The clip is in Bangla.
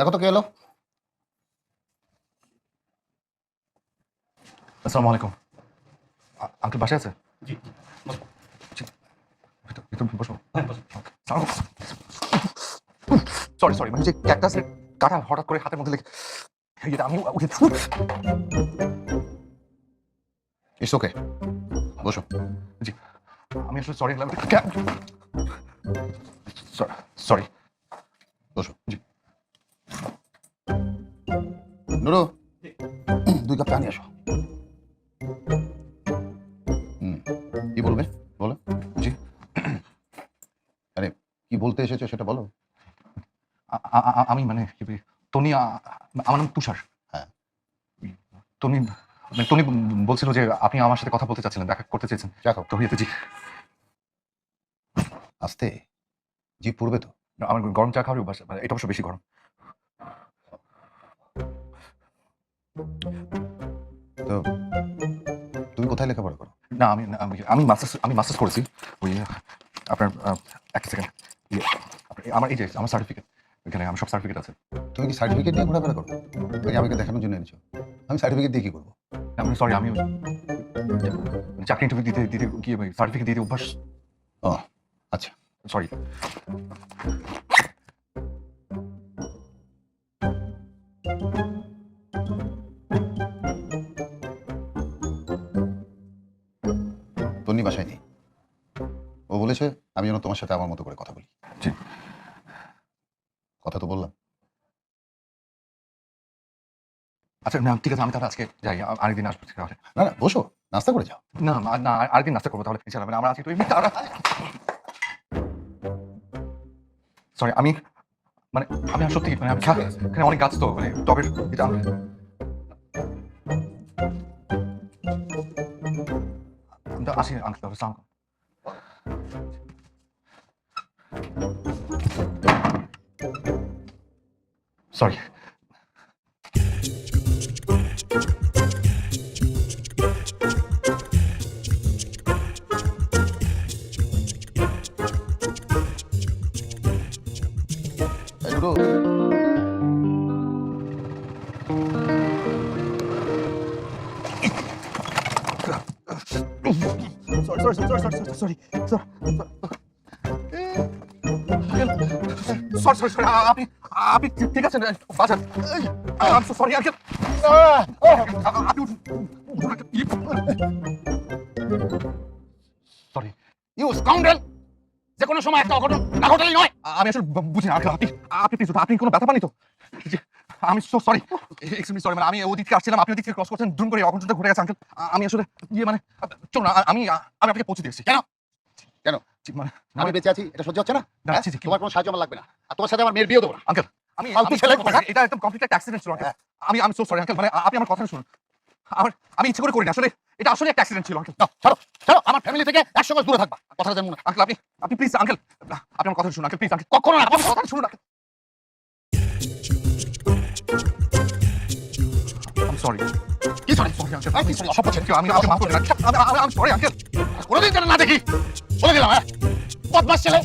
দেখো তো কে এলো। আসসালামু আলাইকুম। আঙ্কেল বাসায় আছে? জি। ভিতর বসো। হ্যাঁ, বসুন। সরি মানে যে ক্যাকটাসের কাটা হঠাৎ করে হাতের মধ্যে লেগে এটা আমি উঠে ইটস ওকে, বসো। জি আমি আসলে সরি সরি। বসো। জি। নুরু, 2 কাপ চা নিয়ে আসো। কি বলবে বলো। জি। আরে কি বলতে এসেছো সেটা বলো। আমি মানে কি বলি, টনি আমার নাম তুষার। হ্যাঁ। টনি টনি বলছিল যে আপনি আমার সাথে কথা বলতে চাচ্ছিলেন, দেখা করতে চেয়েছেন। দেখো তো জি আস্তে, জি পূর্বে তো। আমার গরম চা খাওয়ার অভ্যাস, মানে এটা অবশ্য বেশি গরম। তো তুমি কোথায় লেখাপড়া করো? না আমি মাস্টার্স করেছি। ওই আপনার এক সেকেন্ড, আমার এই যে আমার সার্টিফিকেট, এখানে আমার সব সার্টিফিকেট আছে। তুমি কি সার্টিফিকেট নিয়ে ঘোরাফেরা করো? নাকি আমাকে দেখানোর জন্য এনেছো? আমি সার্টিফিকেট দিয়ে কি করবো? আমি সরি, আমি চাকরি ইন্টারভিউ দিতে গিয়ে সার্টিফিকেট দিতে অভ্যাস। ও আচ্ছা। সরি। তন্নি বাসায় নেই। ও বলেছে আমি যেন তোমার সাথে আমার মতো করে কথা বলি। জি। কথা তো বললাম। আচ্ছা না ঠিক আছে, আমি তাহলে আজকে যাই, আরেকদিন আসবো তাহলে। না না, বসো, নাস্তা করে যাও। না আরেকদিন নাস্তা করবো তাহলে ইনশাআল্লাহ। মানে আমরা আজকে তো এমনি সরি, আমি মানে আমি আর সত্যি মানে আমি এখানে অনেক গাছ তো মানে টবের এটা আসি আঙ্কেল, আসসালামু আলাইকুম। সরি। এই নুরু, সরি আপনি আপনি ঠিক আছেন? বাজার sorry uncle, sorry. You scoundrel, যে কোনো সময় একটা অঘটন না ঘটালেই নয়। আমি আসলে বুঝি না আঙ্কেল, আপনি প্লিজ আপনি কোনো ব্যথা পানি তো? আমি সো সরি, এক্সট্রিমলি সরি। মানে আমি ওদিক থেকে আসছিলাম, আপনি ওদিক থেকে ক্রস করছেন, দুম করে অঘটনটা ঘটে গেছে আঙ্কেল। আমি আসলে মানে চলুন আমি আপনাকে পৌঁছে দিয়েছি। কেন কেন মানে আমি বেঁচে আছি এটা সহ্য হচ্ছে না? না, জি, তোমার কোনো সাহায্য আমার লাগবে না, আর তোমার সাথে আমার মেয়ের বিয়েও দেবো না। আঙ্কেল আমি ফালতু ছেলে কোথাকার। এটা একদম কমপ্লিট একটা অ্যাক্সিডেন্ট ছিল আঙ্কেল। আমি সো সরি আঙ্কেল, মানে আপনি আমার কথা শুনুন। আমি ইচ্ছে করে করিনি, আসলে এটা আসলে একটা অ্যাক্সিডেন্ট ছিল আঙ্কেল। ছাড়ো ছাড়ো, আমার ফ্যামিলি থেকে 100 গজ দূরে থাকবা, কথাটা যেন মনে হয়। আঙ্কেল আপনি প্লিজ আঙ্কেল, আপনি আমার কথা শুনুন আঙ্কেল, প্লিজ আঙ্কেল, কখনো না। আমার কথা শুনুন আঙ্কেল। I'm sorry. কি সরি? Sorry আঙ্কেল, কি সরি? অসভ্য ছেলে। আমি আমাকে মাফ করে দিন। আমি সরি আঙ্কেল। কোনোদিন যেন না দেখি, বলে দিলাম। হ্যাঁ, বদমাস ছেলে।